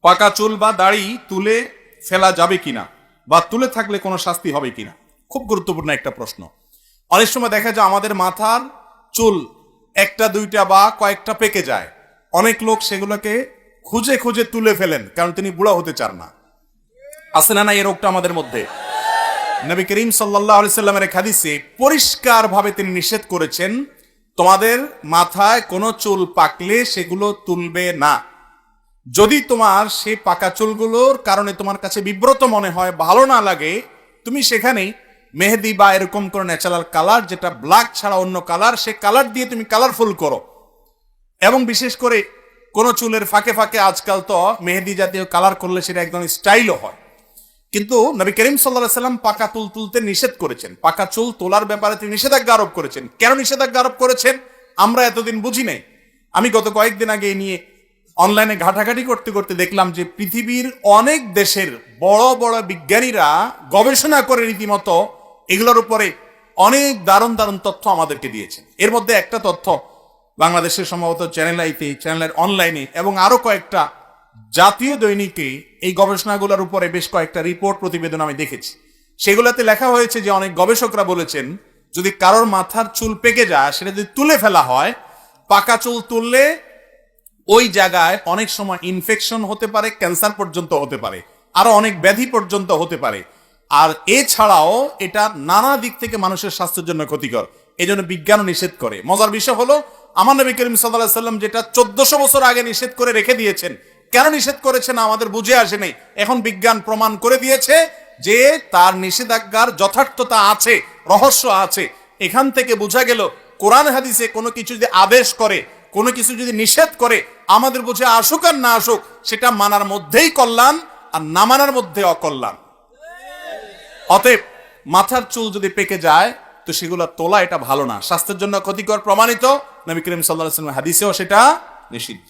পাকা চুল বা দাড়ি তুলে ফেলা যাবে কিনা বা তুলে থাকলে কোনো শাস্তি হবে কিনা, খুব গুরুত্বপূর্ণ একটা প্রশ্ন। অনেক সময় দেখা যায় আমাদের মাথার চুল একটা দুইটা বা কয়েকটা পেকে যায়, অনেক লোক সেগুলোকে খুঁজে খুঁজে তুলে ফেলেন কারণ তিনি বুড়া হতে চান না। আছে না এই রোগটা আমাদের মধ্যে? নবী করিম সাল্লাল্লাহু আলাইহি সাল্লামের এক হাদিসে পরিষ্কার ভাবে তিনি নিষেধ করেছেন, তোমাদের মাথায় কোনো চুল পাকলে সেগুলো তুলবে না। যদি তোমার সেই পাকা চুলগুলোর কারণে তোমার কাছে বিব্রত মনে হয়, ভালো না লাগে, তুমি সেখানেই মেহেদি বা এরকম করে ন্যাচারাল কালার, যেটা ব্ল্যাক ছাড়া অন্য কালার, সে কালার দিয়ে তুমি কালারফুল করো। এবং বিশেষ করে কোন চুলের ফাঁকে ফাঁকে আজকাল তো মেহেদি জাতীয় কালার করলে সেটা একদম স্টাইলও হয়। কিন্তু নবী করিম সাল্লাল্লাহু আলাইহি সাল্লাম পাকা চুল তুলতে নিষেধ করেছেন, পাকা চুল তোলার ব্যাপারে তিনি নিষেধাজ্ঞা আরোপ করেছেন। কেন নিষেধাজ্ঞা আরোপ করেছেন আমরা এতদিন বুঝি নাই। আমি গত কয়েকদিন আগে এই নিয়ে অনলাইনে ঘাটাঘাটি করতে করতে দেখলাম যে পৃথিবীর অনেক দেশের বড় বড় বিজ্ঞানীরা গবেষণা করে রীতিমতো এগুলোর উপরে অনেক দারুণ দারুণ তথ্য আমাদেরকে দিয়েছেন। এর মধ্যে একটা তথ্য বাংলাদেশের সম্ভবত চ্যানেল আইতে, চ্যানেলের অনলাইনে এবং আরো কয়েকটা জাতীয় দৈনিকে এই গবেষণাগুলোর উপরে বেশ কয়েকটা রিপোর্ট প্রতিবেদন আমি দেখেছি। সেগুলোতে লেখা হয়েছে যে অনেক গবেষকরা বলেছেন যদি কারোর মাথার চুল পেকে যায় সেটা যদি তুলে ফেলা হয়, পাকা চুল তুললে ওই জায়গায় অনেক সময় ইনফেকশন হতে পারে, ক্যান্সার পর্যন্ত হতে পারে, আরো অনেক ব্যাধি পর্যন্ত হতে পারে। আর এছাড়াও এটা নানা দিক থেকে মানুষের স্বাস্থ্যের জন্য ক্ষতিকর, এজন্য বিজ্ঞানও নিষেধ করে। মজার বিষয় হলো আমার নবী করিম সাল্লাল্লাহু আলাইহি সাল্লাম যেটা 1400 বছর আগে নিষেধ করে রেখে দিয়েছেন, কেন নিষেধ করেছেন আমাদের বুঝে আসে নাই। এখন বিজ্ঞান প্রমাণ করে দিয়েছে যে তার নিষেধাজ্ঞার যথার্থতা আছে, রহস্য আছে। এখান থেকে বোঝা গেল কোরআন হাদিসে কোনো কিছু যদি আদেশ করে, কোনো কিছু যদি নিষেধ করে, আমাদের বুঝে আসুক আর না আসুক, সেটা মানার মধ্যেই কল্যাণ আর না মানার মধ্যে অকল্যাণ। অতএব মাথার চুল যদি পেকে যায় তো সেগুলো তোলা এটা ভালো না, স্বাস্থ্যের জন্য ক্ষতিকর প্রমাণিত। নবী করিম সাল্লাল্লাহু আলাইহি ওয়াসাল্লাম হাদিসেও সেটা নিষিদ্ধ।